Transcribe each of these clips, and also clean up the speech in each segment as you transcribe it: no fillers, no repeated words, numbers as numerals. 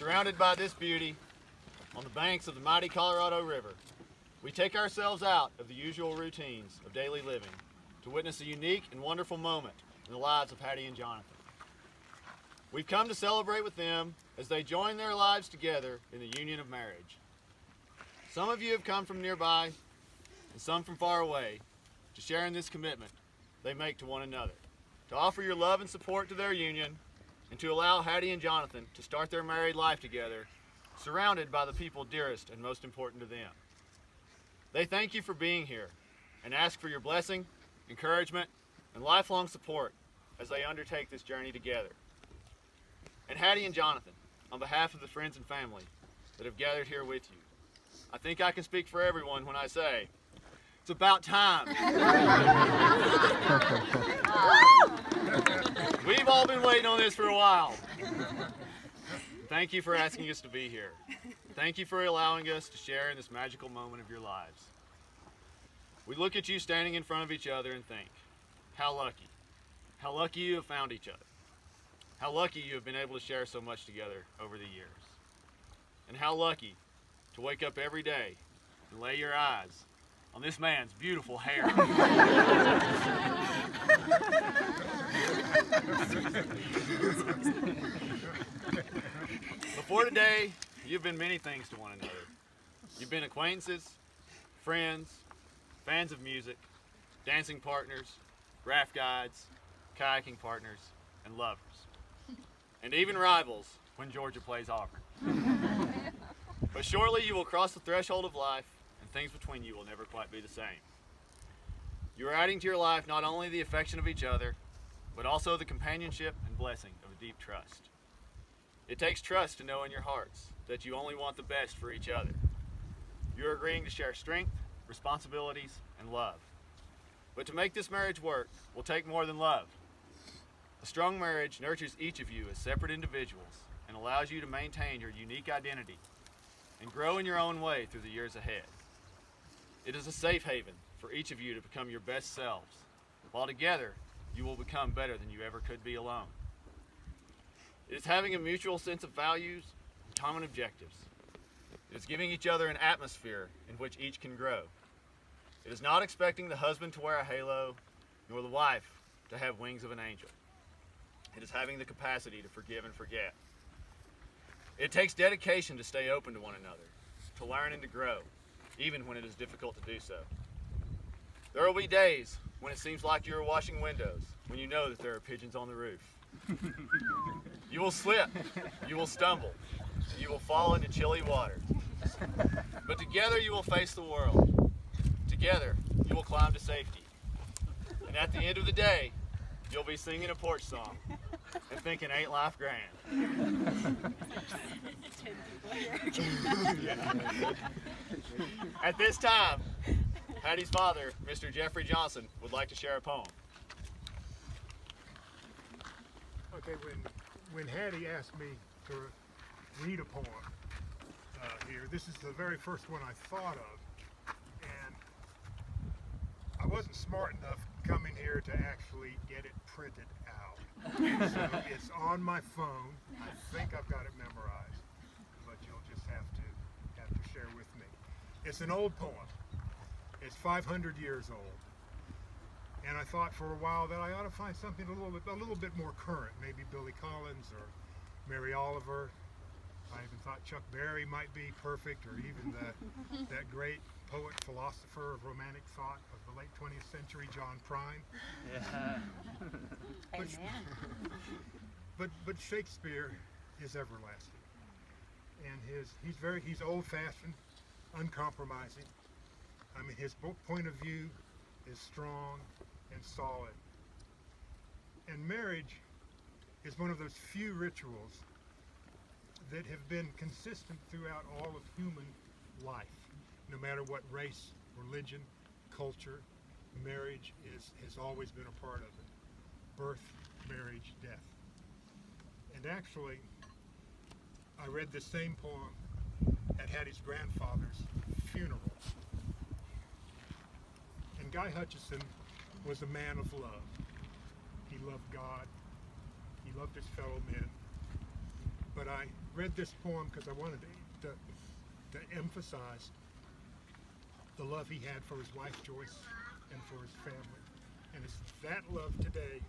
Surrounded by this beauty, on the banks of the mighty Colorado River, we take ourselves out of the usual routines of daily living to witness a unique and wonderful moment in the lives of Hattie and Jonathan. We've come to celebrate with them as they join their lives together in the union of marriage. Some of you have come from nearby and some from far away to share in this commitment they make to one another, to offer your love and support to their union, and to allow Hattie and Jonathan to start their married life together, surrounded by the people dearest and most important to them. They thank you for being here and ask for your blessing, encouragement, and lifelong support as they undertake this journey together. And Hattie and Jonathan, on behalf of the friends and family that have gathered here with you, I think I can speak for everyone when I say, it's about time. We've all been waiting on this for a while. Thank you for asking us to be here. Thank you for allowing us to share in this magical moment of your lives. We look at you standing in front of each other and think, how lucky you have found each other. How lucky you have been able to share so much together over the years. And how lucky to wake up every day and lay your eyes on this man's beautiful hair. Before today, you've been many things to one another. You've been acquaintances, friends, fans of music, dancing partners, raft guides, kayaking partners, and lovers. And even rivals when Georgia plays Auburn. But surely you will cross the threshold of life, and things between you will never quite be the same. You are adding to your life not only the affection of each other, but also the companionship and blessing of a deep trust. It takes trust to know in your hearts that you only want the best for each other. You're agreeing to share strength, responsibilities, and love. But to make this marriage work will take more than love. A strong marriage nurtures each of you as separate individuals and allows you to maintain your unique identity and grow in your own way through the years ahead. It is a safe haven for each of you to become your best selves, while together you will become better than you ever could be alone. It is having a mutual sense of values and common objectives. It is giving each other an atmosphere in which each can grow. It is not expecting the husband to wear a halo, nor the wife to have wings of an angel. It is having the capacity to forgive and forget. It takes dedication to stay open to one another, to learn and to grow, even when it is difficult to do so. There will be days when it seems like you are washing windows, when you know that there are pigeons on the roof. You will slip, you will stumble, and you will fall into chilly water. But together you will face the world. Together you will climb to safety. And at the end of the day, you'll be singing a porch song and thinking, ain't life grand? At this time, Hattie's father, Mr. Jeffrey Johnson, would like to share a poem. Okay, when Hattie asked me to read a poem here, this is the very first one I thought of, and I wasn't smart enough coming here to actually get it printed out. So it's on my phone. I think I've got it memorized, but you'll just have to share with me. It's an old poem. It's 500 years old. And I thought for a while that I ought to find something a little bit more current, maybe Billy Collins or Mary Oliver. I even thought Chuck Berry might be perfect, or even that great poet, philosopher of romantic thought of the late 20th century, John Prine. Yeah. But Shakespeare is everlasting, and he's old-fashioned, uncompromising. I mean, his point of view is strong and solid. And marriage is one of those few rituals that have been consistent throughout all of human life. No matter what race, religion, culture, marriage has always been a part of it. Birth, marriage, death. And actually, I read this same poem at Hattie's grandfather's funeral. And Guy Hutchison was a man of love. He loved God. He loved his fellow men. But I read this poem because I wanted to emphasize the love he had for his wife Joyce and for his family. And it's that love today.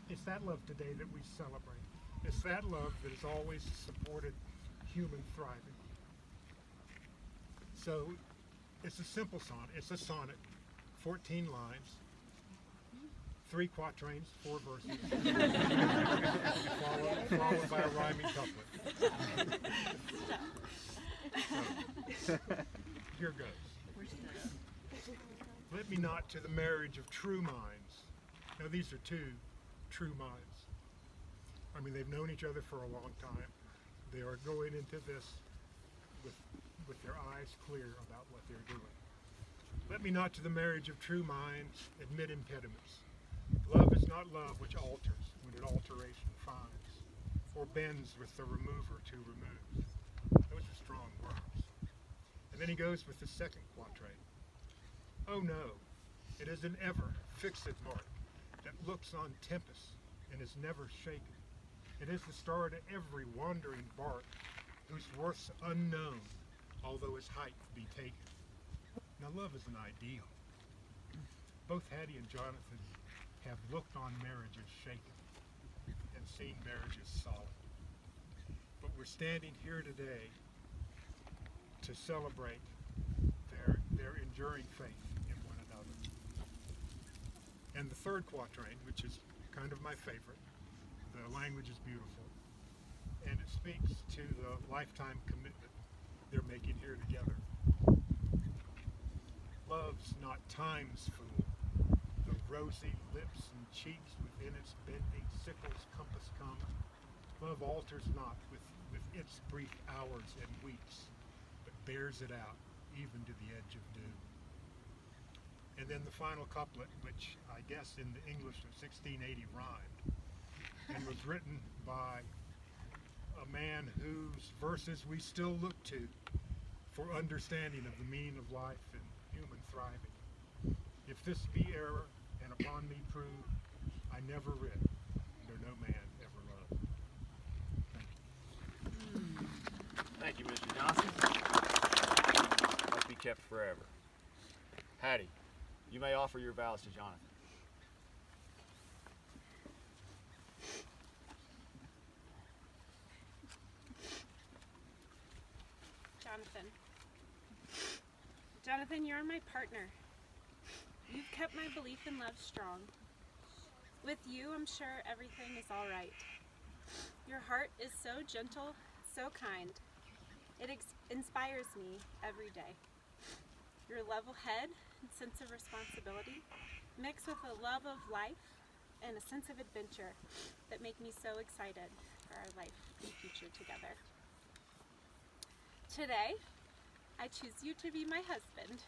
It's that love today that we celebrate. It's that love that has always supported human thriving. So it's a simple sonnet. It's a sonnet, 14 lines, 3 quatrains, 4 verses, followed by a rhyming couplet. So, here goes. Let me not to the marriage of true minds. Now these are 2 true minds. I mean, they've known each other for a long time. They are going into this with their eyes clear about what they're doing. Let me not to the marriage of true minds admit impediments. Love is not love which alters when it alteration finds, or bends with the remover to remove. Those are strong words. And then he goes with the second quatrain. Oh no, it is an ever fixed mark that looks on tempest and is never shaken. It is the star to every wandering bark, whose worth's unknown, although his height be taken. Now love is an ideal. Both Hattie and Jonathan have looked on marriages shaken and seen marriages solid. But we're standing here today to celebrate their enduring faith in one another. And the third quatrain, which is kind of my favorite, the language is beautiful, and it speaks to the lifetime commitment they're making here together. Love's not time's fool, the rosy lips and cheeks within its bending sickle's compass come. Love alters not with its brief hours and weeks, but bears it out even to the edge of doom. And then the final couplet, which I guess in the English of 1680 rhymed, and was written by a man whose verses we still look to for understanding of the meaning of life and human thriving. If this be error, and upon me prove, I never writ, nor no man ever loved. Thank you. Thank you, Mr. Johnson. Must be kept forever. Hattie, you may offer your vows to Jonathan. Jonathan, you're my partner. You've kept my belief in love strong. With you, I'm sure everything is all right. Your heart is so gentle, so kind. It inspires me every day. Your level head and sense of responsibility mix with a love of life and a sense of adventure that make me so excited for our life and future together. Today, I choose you to be my husband.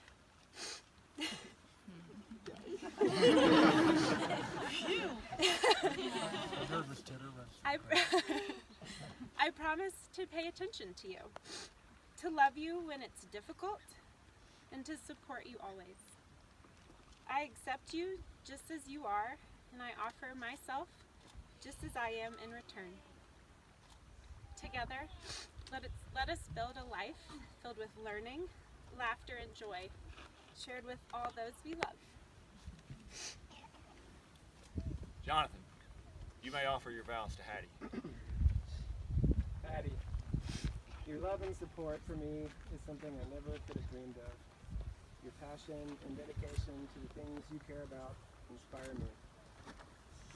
I promise to pay attention to you, to love you when it's difficult, and to support you always. I accept you just as you are, and I offer myself just as I am in return. Together, let us build a life filled with learning, laughter, and joy, shared with all those we love. Jonathan, you may offer your vows to Hattie. Hattie, your love and support for me is something I never could have dreamed of. Your passion and dedication to the things you care about inspire me.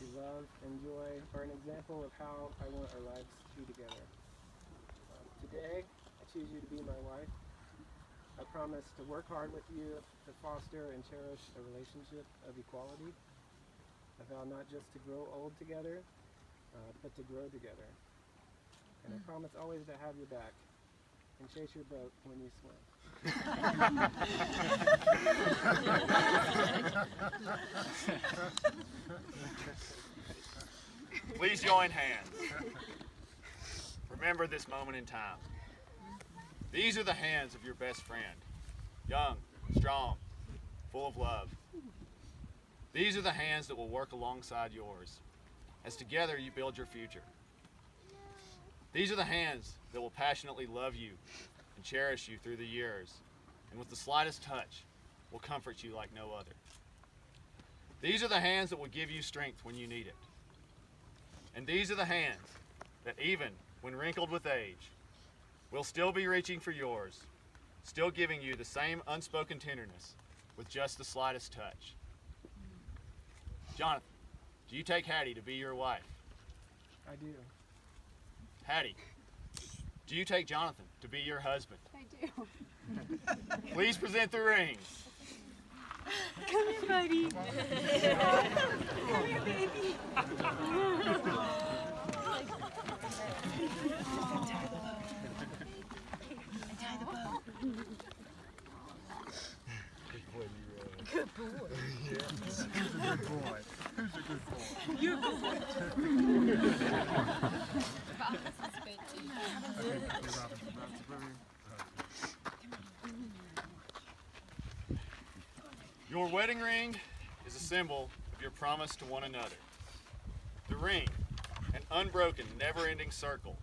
Your love and joy are an example of how I want our lives to be together. Today, I choose you to be my wife. I promise to work hard with you to foster and cherish a relationship of equality. I vow not just to grow old together, but to grow together. And I promise always to have your back and chase your boat when you swim. Please join hands. Remember this moment in time. These are the hands of your best friend, young, strong, full of love. These are the hands that will work alongside yours, as together you build your future, These are the hands that will passionately love you and cherish you through the years, and with the slightest touch will comfort you like no other. These are the hands that will give you strength when you need it. And these are the hands that, even when wrinkled with age, will still be reaching for yours, still giving you the same unspoken tenderness with just the slightest touch. Jonathan, do you take Hattie to be your wife? I do. Hattie, do you take Jonathan to be your husband? I do. Please present the rings. Come here, buddy. Come here, baby. Good boy. Yeah. Who's a good boy? Who's a good boy? You're a good boy. Your wedding ring is a symbol of your promise to one another. The ring, an unbroken, never-ending circle,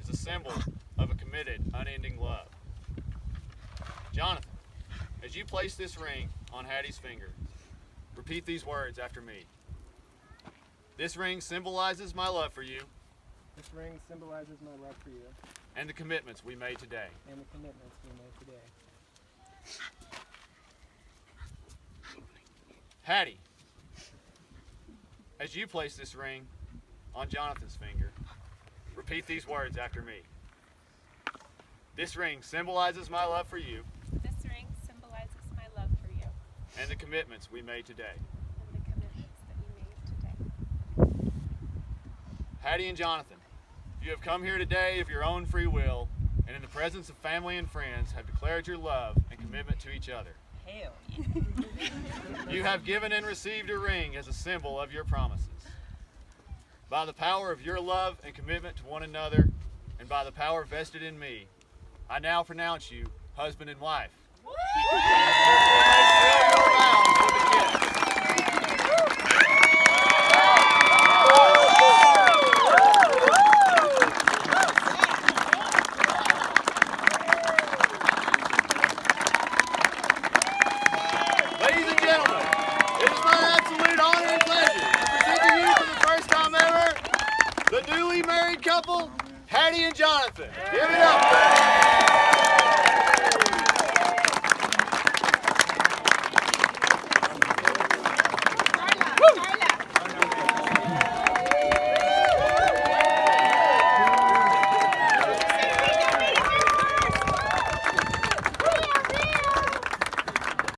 is a symbol of a committed, unending love. Jonathan, as you place this ring on Hattie's finger, repeat these words after me. This ring symbolizes my love for you This ring symbolizes my love for you and the commitments we made today. and the commitments we made today. Hattie, as you place this ring on Jonathan's finger, repeat these words after me. This ring symbolizes my love for you This ring symbolizes my love for you and the commitments we made today. and the commitments that we made today. Hattie and Jonathan, you have come here today of your own free will and in the presence of family and friends have declared your love and commitment to each other. Hell You have given and received a ring as a symbol of your promises. By the power of your love and commitment to one another, and by the power vested in me, I now pronounce you husband and wife. You may seal your vows with a kiss. Ladies and gentlemen, it is my absolute honor and pleasure to present to you for the first time ever the newly married couple, Hattie and Jonathan. Give it up.